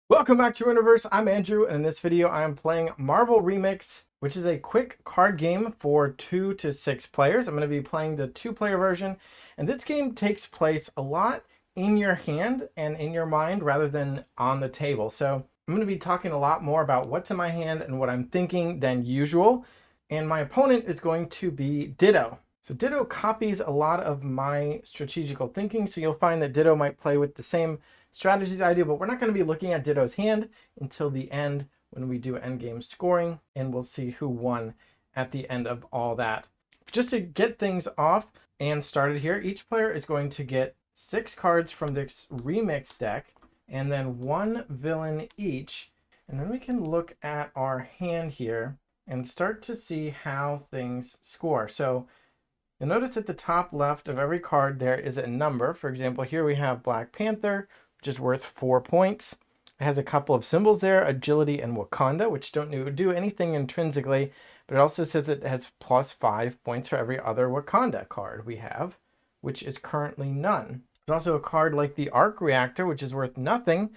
Welcome back to your universe. I'm Andrew, and in this video I am playing Marvel Remix, which is a quick card game for 2 to 6 players. I'm going to be playing the 2-player version, and this game takes place a lot in your hand and in your mind rather than on the table. So I'm going to be talking a lot more about what's in my hand and what I'm thinking than usual, and my opponent is going to be Ditto. So Ditto copies a lot of my strategical thinking, so you'll find that Ditto might play with the same strategies I do, but we're not going to be looking at Ditto's hand until the end when we do endgame scoring, and we'll see who won at the end of all that. Just to get things off and started here, each player is going to get 6 cards from this remix deck, and then 1 villain each, and then we can look at our hand here and start to see how things score. So you'll notice at the top left of every card there is a number. For example, here we have Black Panther, which is worth 4 points. It has a couple of symbols there, agility and Wakanda, which don't do anything intrinsically, but it also says it has plus 5 points for every other Wakanda card we have, which is currently none. There's also a card like the Arc Reactor, which is worth nothing,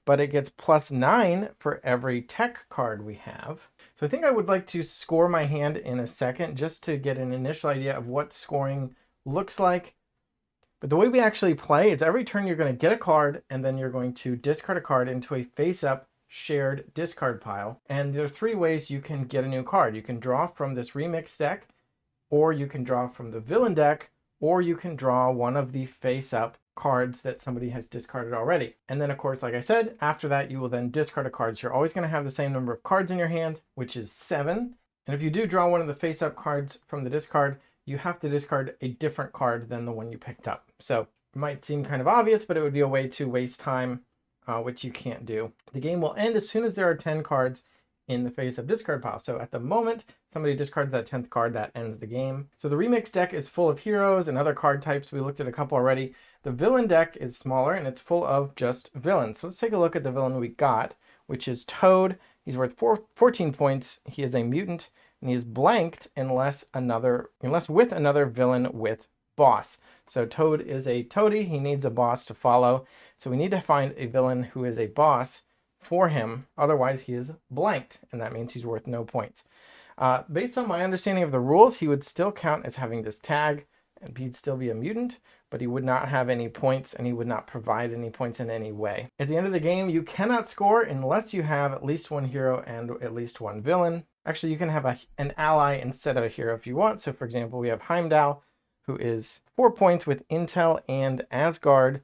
but it gets plus 9 for every tech card we have. So I think I would like to score my hand in a second just to get an initial idea of what scoring looks like. But the way we actually play is every turn you're going to get a card, and then you're going to discard a card into a face-up shared discard pile. And there are 3 ways you can get a new card. You can draw from this remix deck, or you can draw from the villain deck, or you can draw one of the face-up cards that somebody has discarded already. And then, of course, like I said, after that, you will then discard a card. So you're always going to have the same number of cards in your hand, which is 7. And if you do draw one of the face-up cards from the discard, you have to discard a different card than the one you picked up. So it might seem kind of obvious, but it would be a way to waste time, which you can't do. The game will end as soon as there are 10 cards in the face-up discard pile. So at the moment somebody discards that 10th card, that ends the game. So the remix deck is full of heroes and other card types. We looked at a couple already. The villain deck is smaller and it's full of just villains. So let's take a look at the villain we got, which is Toad. He's worth 14 points. He is a mutant, and he is blanked unless with another villain with boss. So Toad is a toady. He needs a boss to follow. So we need to find a villain who is a boss for him. Otherwise, he is blanked, and that means he's worth no points. Based on my understanding of the rules, he would still count as having this tag, and he'd still be a mutant, but he would not have any points, and he would not provide any points in any way. At the end of the game, you cannot score unless you have at least 1 hero and at least 1 villain. Actually, you can have an ally instead of a hero if you want. So for example, we have Heimdall, who is 4 points with Intel and Asgard,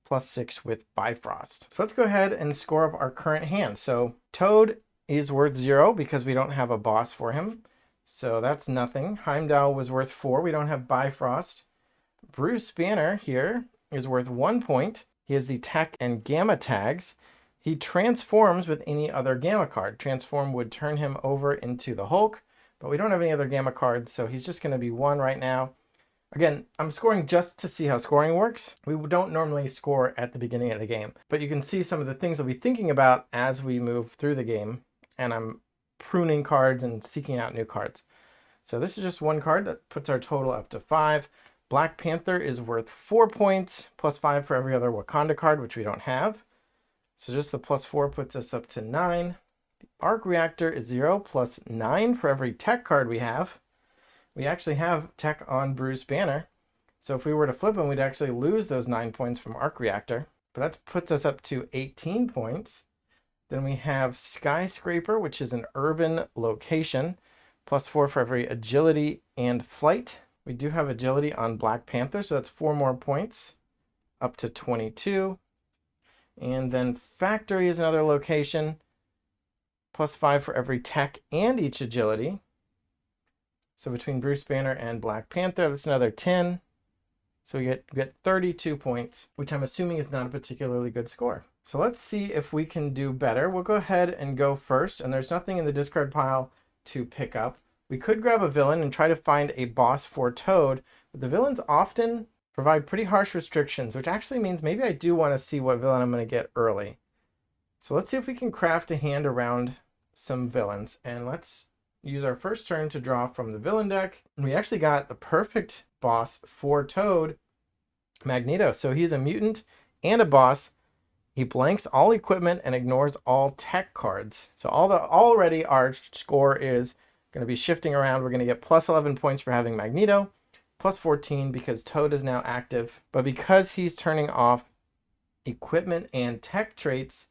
plus 6 with Bifrost. So let's go ahead and score up our current hand. So Toad is worth 0 because we don't have a boss for him. So that's nothing. Heimdall was worth 4. We don't have Bifrost. Bruce Banner here is worth 1 point. He has the tech and gamma tags. He transforms with any other gamma card. Transform would turn him over into the Hulk, but we don't have any other gamma cards, so he's just going to be 1 right now. Again, I'm scoring just to see how scoring works. We don't normally score at the beginning of the game, but you can see some of the things I'll be thinking about as we move through the game, and I'm pruning cards and seeking out new cards. So this is just 1 card that puts our total up to 5. Black Panther is worth 4 points, plus 5 for every other Wakanda card, which we don't have. So just the plus 4 puts us up to 9. The Arc Reactor is 0, plus 9 for every tech card we have. We actually have tech on Bruce Banner. So if we were to flip him, we'd actually lose those 9 points from Arc Reactor. But that puts us up to 18 points. Then we have Skyscraper, which is an urban location, plus 4 for every agility and flight. We do have agility on Black Panther, so that's 4 more points, up to 22. And then Factory is another location, plus 5 for every tech and each agility. So between Bruce Banner and Black Panther, that's another 10. So we get 32 points, which I'm assuming is not a particularly good score. So let's see if we can do better. We'll go ahead and go first, and there's nothing in the discard pile to pick up. We could grab a villain and try to find a boss for Toad, but the villains often provide pretty harsh restrictions, which actually means maybe I do want to see what villain I'm going to get early. So let's see if we can craft a hand around some villains, and let's use our first turn to draw from the villain deck. And we actually got the perfect boss for Toad, Magneto. So he's a mutant and a boss, He blanks all equipment and ignores all tech cards. So already our score is going to be shifting around. We're going to get plus 11 points for having Magneto, plus 14 because Toad is now active. But because he's turning off equipment and tech traits,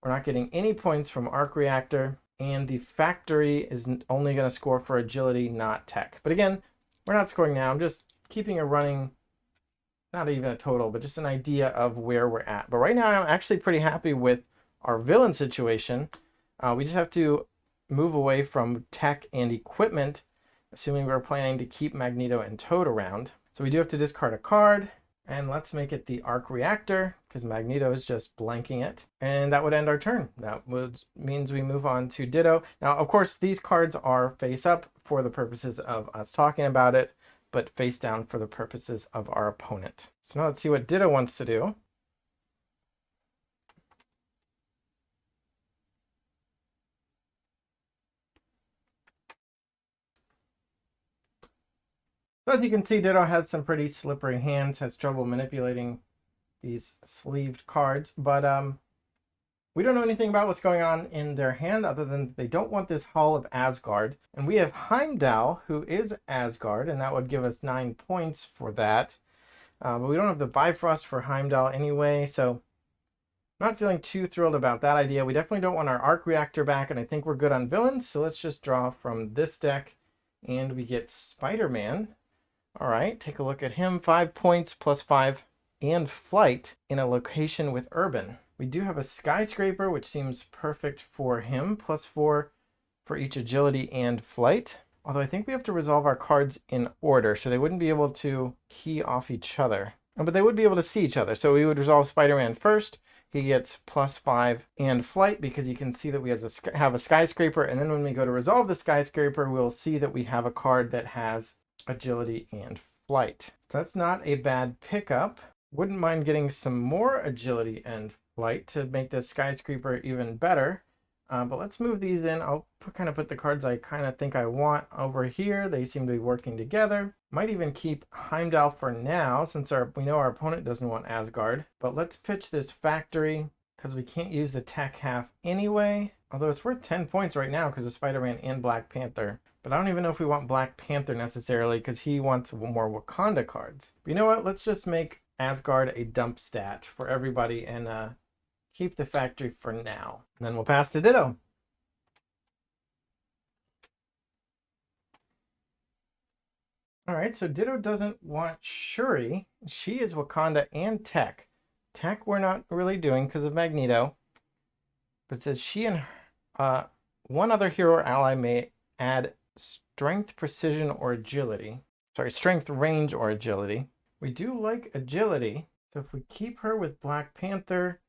we're not getting any points from Arc Reactor. And the factory is only going to score for agility, not tech. But again, we're not scoring now. I'm just keeping a running, not even a total, but just an idea of where we're at. But right now, I'm actually pretty happy with our villain situation. We just have to move away from tech and equipment, assuming we're planning to keep Magneto and Toad around. So we do have to discard a card. And let's make it the Arc Reactor, because Magneto is just blanking it. And that would end our turn. That means we move on to Ditto. Now, of course, these cards are face up for the purposes of us talking about it, but face down for the purposes of our opponent. So now let's see what Ditto wants to do. So as you can see, Ditto has some pretty slippery hands, has trouble manipulating these sleeved cards, but we don't know anything about what's going on in their hand other than they don't want this Hall of Asgard. And we have Heimdall, who is Asgard, and that would give us 9 points for that. But we don't have the Bifrost for Heimdall anyway, so I'm not feeling too thrilled about that idea. We definitely don't want our Arc Reactor back, and I think we're good on villains, so let's just draw from this deck, and we get Spider-Man. All right, take a look at him. 5 points plus 5 and flight in a location with urban. We do have a skyscraper, which seems perfect for him. Plus 4 for each agility and flight. Although I think we have to resolve our cards in order, so they wouldn't be able to key off each other. But they would be able to see each other. So we would resolve Spider-Man first. He gets plus 5 and flight because you can see that we have a skyscraper. And then when we go to resolve the skyscraper, we'll see that we have a card that has agility and flight. That's not a bad pickup. Wouldn't mind getting some more agility and flight to make this skyscraper even better. But let's move these in. I'll kind of put the cards I kind of think I want over here. They seem to be working together. Might even keep Heimdall for now since we know our opponent doesn't want Asgard. But let's pitch this factory because we can't use the tech half anyway. Although it's worth 10 points right now because of Spider-Man and Black Panther. But I don't even know if we want Black Panther necessarily because he wants more Wakanda cards. But you know what? Let's just make Asgard a dump stat for everybody and keep the factory for now. And then we'll pass to Ditto. All right, so Ditto doesn't want Shuri. She is Wakanda and Tech. Tech we're not really doing because of Magneto. But it says she and one other hero or ally may add strength, precision, or agility. Sorry, strength, range, or agility. We do like agility. So if we keep her with Black Panther,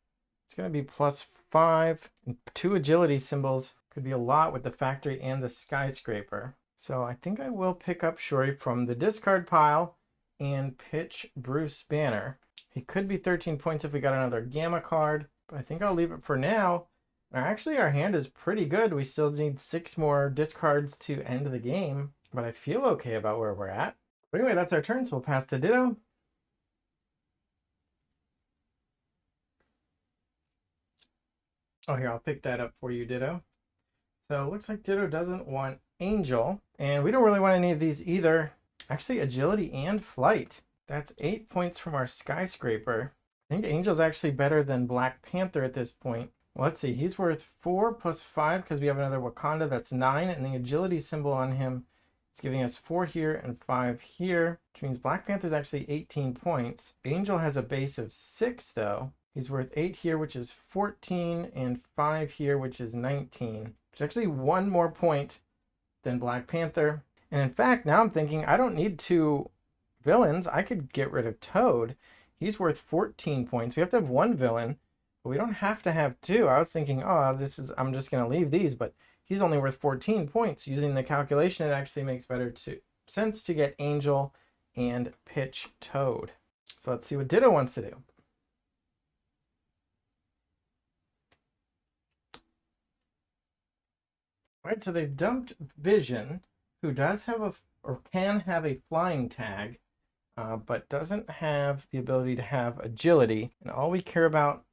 it's going to be plus 5. And 2 agility symbols could be a lot with the factory and the skyscraper. So I think I will pick up Shuri from the discard pile and pitch Bruce Banner. He could be 13 points if we got another Gamma card, but I think I'll leave it for now. Actually, our hand is pretty good. We still need 6 more discards to end the game, but I feel okay about where we're at. But anyway, that's our turn, so we'll pass to Ditto. Oh, here, I'll pick that up for you, Ditto. So it looks like Ditto doesn't want Angel, and we don't really want any of these either. Actually, agility and flight. That's 8 points from our skyscraper. I think Angel's actually better than Black Panther at this point. Well, let's see, he's worth 4 plus 5 because we have another Wakanda. That's 9, and the agility symbol on him is giving us 4 here and 5 here, which means Black Panther's actually 18 points. Angel has a base of 6, though. He's worth 8 here, which is 14, and 5 here, which is 19. Which is actually 1 more point than Black Panther. And in fact, now I'm thinking I don't need 2 villains. I could get rid of Toad. He's worth 14 points. We have to have 1 villain. But we don't have to have 2. I was thinking, oh, I'm just going to leave these, but he's only worth 14 points. Using the calculation, it actually makes better sense to get Angel and pitch Toad. So let's see what Ditto wants to do. All right, so they've dumped Vision, who does have or can have a flying tag, but doesn't have the ability to have agility. And all we care about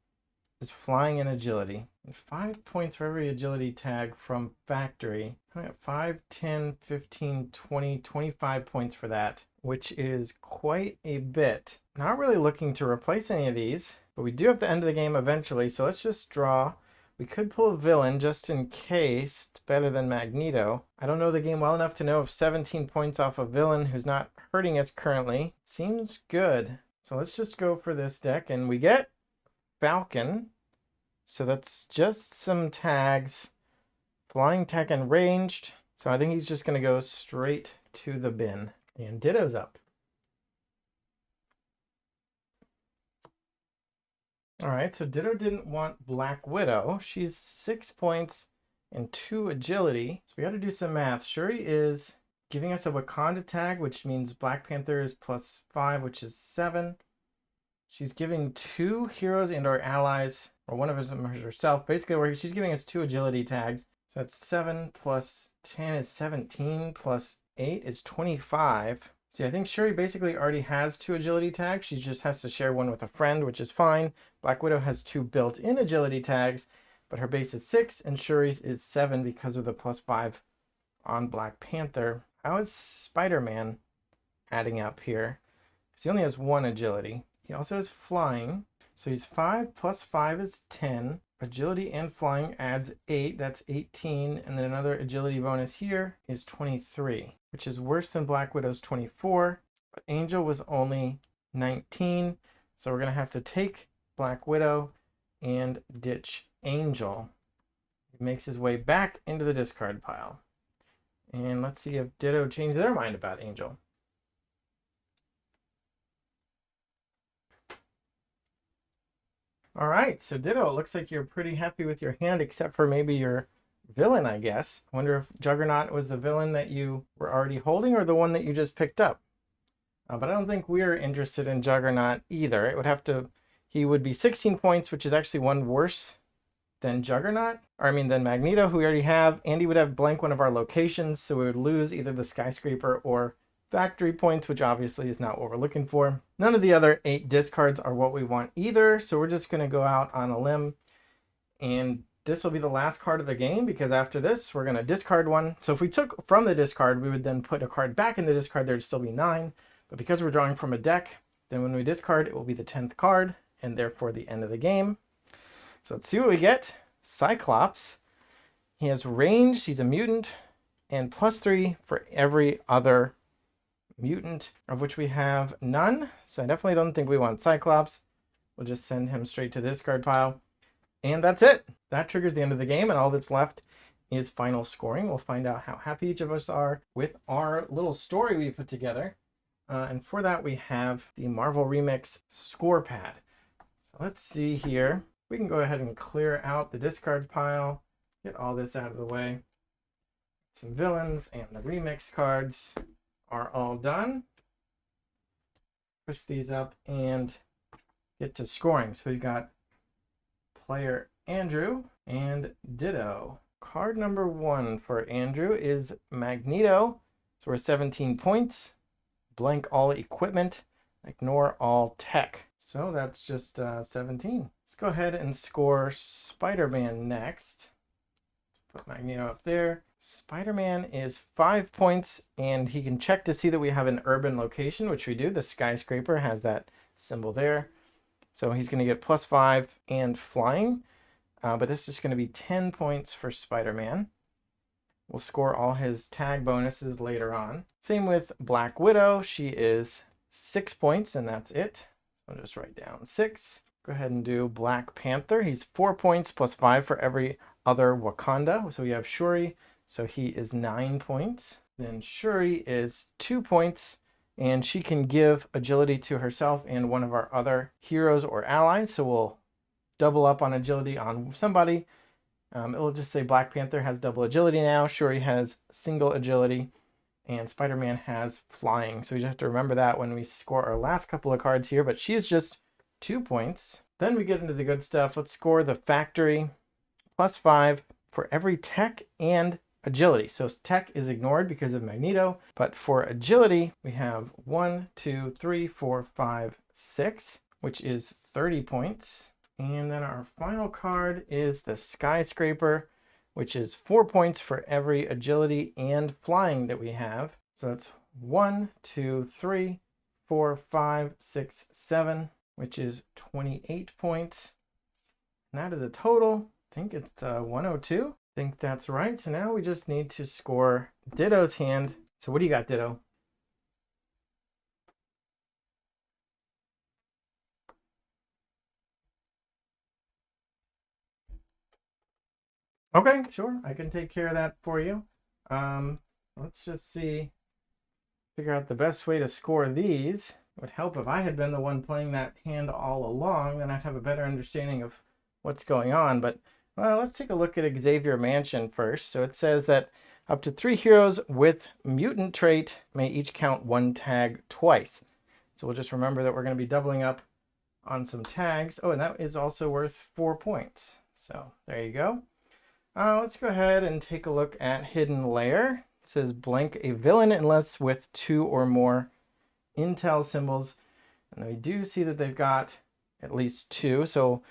is flying and agility. And 5 points for every agility tag from factory. I got 5, 10, 15, 20, 25 points for that, which is quite a bit. Not really looking to replace any of these, but we do have to end the game eventually, so let's just draw. We could pull a villain just in case. It's better than Magneto. I don't know the game well enough to know if 17 points off a villain who's not hurting us currently seems good. So let's just go for this deck, and we get Falcon. So that's just some tags. Flying, tech, and ranged. So I think he's just going to go straight to the bin. And Ditto's up. All right, so Ditto didn't want Black Widow. She's 6 points and 2 agility. So we got to do some math. Shuri is giving us a Wakanda tag, which means Black Panther is +5, which is 7. She's giving 2 heroes and our allies, or one of them herself, basically where she's giving us 2 agility tags. So that's 7 plus 10 is 17 plus 8 is 25. See, I think Shuri basically already has 2 agility tags. She just has to share one with a friend, which is fine. Black Widow has 2 built-in agility tags, but her base is 6 and Shuri's is 7 because of the +5 on Black Panther. How is Spider-Man adding up here? Because he only has 1 agility. He also has flying. So he's 5 plus 5 is 10. Agility and flying adds 8. That's 18. And then another agility bonus here is 23, which is worse than Black Widow's 24. But Angel was only 19. So we're going to have to take Black Widow and ditch Angel. He makes his way back into the discard pile. And let's see if Ditto changed their mind about Angel. All right, so Ditto, it looks like you're pretty happy with your hand, except for maybe your villain, I guess. I wonder if Juggernaut was the villain that you were already holding or the one that you just picked up. But I don't think we're interested in Juggernaut either. It would have to, he would be 16 points, which is actually one worse than Juggernaut. Or I mean, than Magneto, who we already have. And he would have blank one of our locations, so we would lose either the skyscraper or factory points, which obviously is not what we're looking for. None of the other 8 discards are what we want either, so we're just going to go out on a limb, and this will be the last card of the game, because after this we're going to discard one. So if we took from the discard, we would then put a card back in the discard. There'd still be 9, but because we're drawing from a deck, then when we discard, it will be the 10th card, and therefore the end of the game. So let's see what we get. Cyclops. He has range, he's a mutant, and +3 for every other mutant, of which we have none. So I definitely don't think we want Cyclops. We'll just send him straight to the discard pile. And that's it. That triggers the end of the game, and all that's left is final scoring. We'll find out how happy each of us are with our little story we put together. And for that, we have the Marvel Remix score pad. So let's see here. We can go ahead and clear out the discard pile, get all this out of the way. Some villains and the remix cards are all done. Push these up and get to scoring. So we've got player Andrew and Ditto. Card number 1 for Andrew is Magneto. So we're 17 points. Blank all equipment. Ignore all tech. So that's just 17. Let's go ahead and score Spider-Man next. Put Magneto up there. Spider-Man is 5 points, and he can check to see that we have an urban location, which we do. The skyscraper has that symbol there. So he's going to get +5 and flying, but this is just going to be 10 points for Spider-Man. We'll score all his tag bonuses later on. Same with Black Widow. She is 6 points, and that's it. I'll just write down 6. Go ahead and do Black Panther. He's 4 points +5 for every other Wakanda. So we have Shuri. So he is 9 points. Then Shuri is 2 points, and she can give agility to herself and one of our other heroes or allies. So we'll double up on agility on somebody. It will just say Black Panther has double agility now. Shuri has single agility, and Spider-Man has flying. So we just have to remember that when we score our last couple of cards here, but she is just 2 points. Then we get into the good stuff. Let's score the factory. +5 for every tech and agility. So tech is ignored because of Magneto, but for agility, we have 1, 2, 3, 4, 5, 6, which is 30 points. And then our final card is the Skyscraper, which is 4 points for every agility and flying that we have. So that's 1, 2, 3, 4, 5, 6, 7, which is 28 points. And that is a total, I think it's 102. I think that's right. So now we just need to score Ditto's hand. So what do you got, Ditto? Okay, sure. I can take care of that for you. Let's just see, figure out the best way to score these. It would help if I had been the one playing that hand all along, then I'd have a better understanding of what's going on. But well, let's take a look at Xavier Mansion first. So it says that up to 3 heroes with mutant trait may each count 1 tag twice. So we'll just remember that we're going to be doubling up on some tags. Oh, and that is also worth 4 points. So there you go. Let's go ahead and take a look at Hidden Layer. It says blank a villain unless with 2 or more intel symbols. And we do see that they've got at least 2. So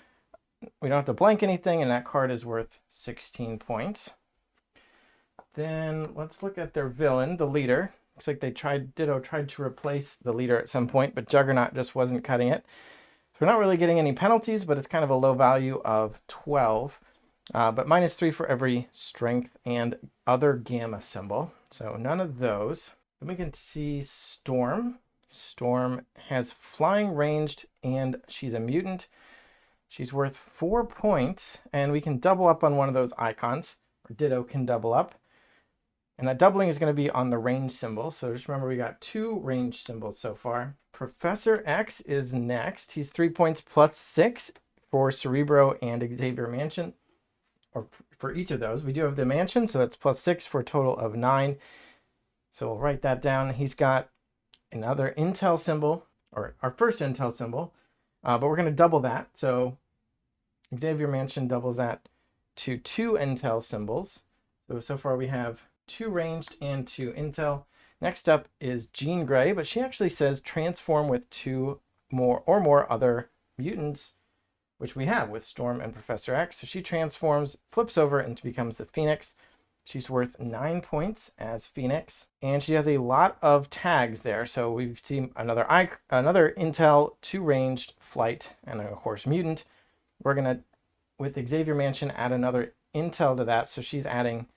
we don't have to blank anything, and that card is worth 16 points. Then let's look at their villain, the leader. Looks like Ditto tried to replace the leader at some point, but Juggernaut just wasn't cutting it. So we're not really getting any penalties, but it's kind of a low value of 12. But -3 for every strength and other gamma symbol. So none of those. Then we can see Storm. Storm has flying ranged, and she's a mutant. She's worth 4 points, and we can double up on one of those icons, or Ditto can double up. And that doubling is going to be on the range symbol. So just remember we got 2 range symbols so far. Professor X is next. He's 3 points +6 for Cerebro and Xavier Mansion. Or for each of those. We do have the Mansion, so that's +6 for a total of 9. So we'll write that down. He's got another intel symbol, or our first intel symbol, but we're going to double that. So Xavier Mansion doubles that to 2 intel symbols. So far we have 2 ranged and 2 intel. Next up is Jean Grey, but she actually says transform with 2 more or more other mutants, which we have with Storm and Professor X. So she transforms, flips over, and becomes the Phoenix. She's worth 9 points as Phoenix. And she has a lot of tags there. So we've seen another Intel, 2 ranged, Flight, and of course Mutant. We're going to, with Xavier Mansion, add another Intel to that. So she's adding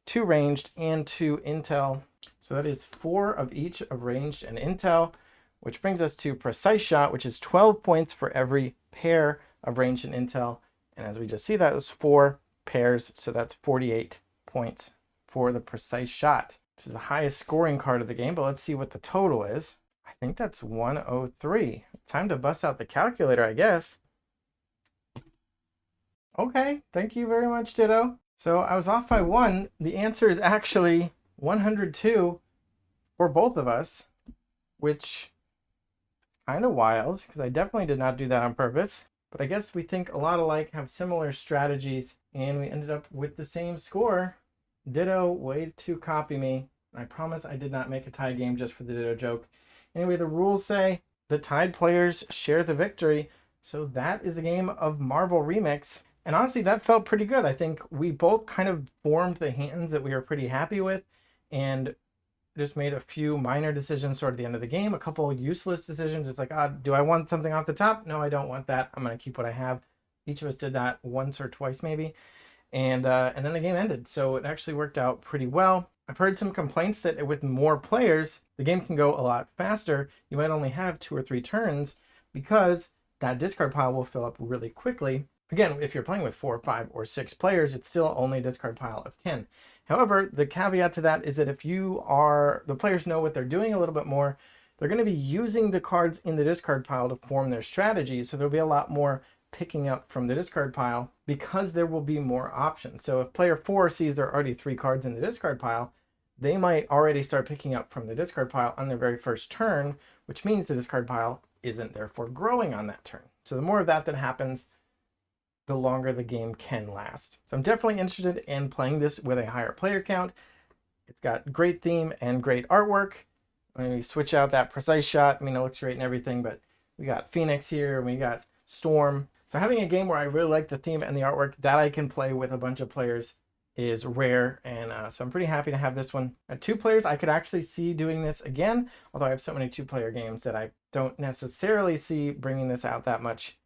2 ranged and 2 Intel. So that is 4 of each of ranged and Intel, which brings us to Precise Shot, which is 12 points for every pair of range and intel. And as we just see, that was 4 pairs. So that's 48 points for the Precise Shot, which is the highest scoring card of the game. But let's see what the total is. I think that's 103. Time to bust out the calculator, I guess. Okay, thank you very much, Ditto. So I was off by 1. The answer is actually 102 for both of us, which is kind of wild because I definitely did not do that on purpose. But I guess we think a lot alike, have similar strategies, and we ended up with the same score. Ditto, way to copy me. I promise I did not make a tie game just for the Ditto joke. Anyway, the rules say the tied players share the victory. So that is a game of Marvel Remix. And honestly, that felt pretty good. I think we both kind of formed the hands that we were pretty happy with, and just made a few minor decisions toward the end of the game, a couple of useless decisions. It's like, do I want something off the top? No, I don't want that. I'm going to keep what I have. Each of us did that once or twice maybe. And then the game ended. So it actually worked out pretty well. I've heard some complaints that with more players, the game can go a lot faster. You might only have 2 or 3 turns because that discard pile will fill up really quickly. Again, if you're playing with 4, 5, or 6 players, it's still only a discard pile of 10. However, the caveat to that is that if the players know what they're doing a little bit more, they're going to be using the cards in the discard pile to form their strategies. So there'll be a lot more picking up from the discard pile because there will be more options. So if player 4 sees there are already 3 cards in the discard pile, they might already start picking up from the discard pile on their very first turn, which means the discard pile isn't therefore growing on that turn. So the more of that happens, the longer the game can last. So I'm definitely interested in playing this with a higher player count. It's got great theme and great artwork. When we switch out that Precise Shot, I mean, it looks great and everything, but we got Phoenix here, and we got Storm. So having a game where I really like the theme and the artwork that I can play with a bunch of players is rare, and so I'm pretty happy to have this one. At 2 players, I could actually see doing this again, although I have so many 2-player games that I don't necessarily see bringing this out that much.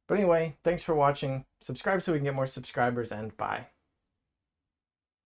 But anyway, thanks for watching. Subscribe so we can get more subscribers, and bye.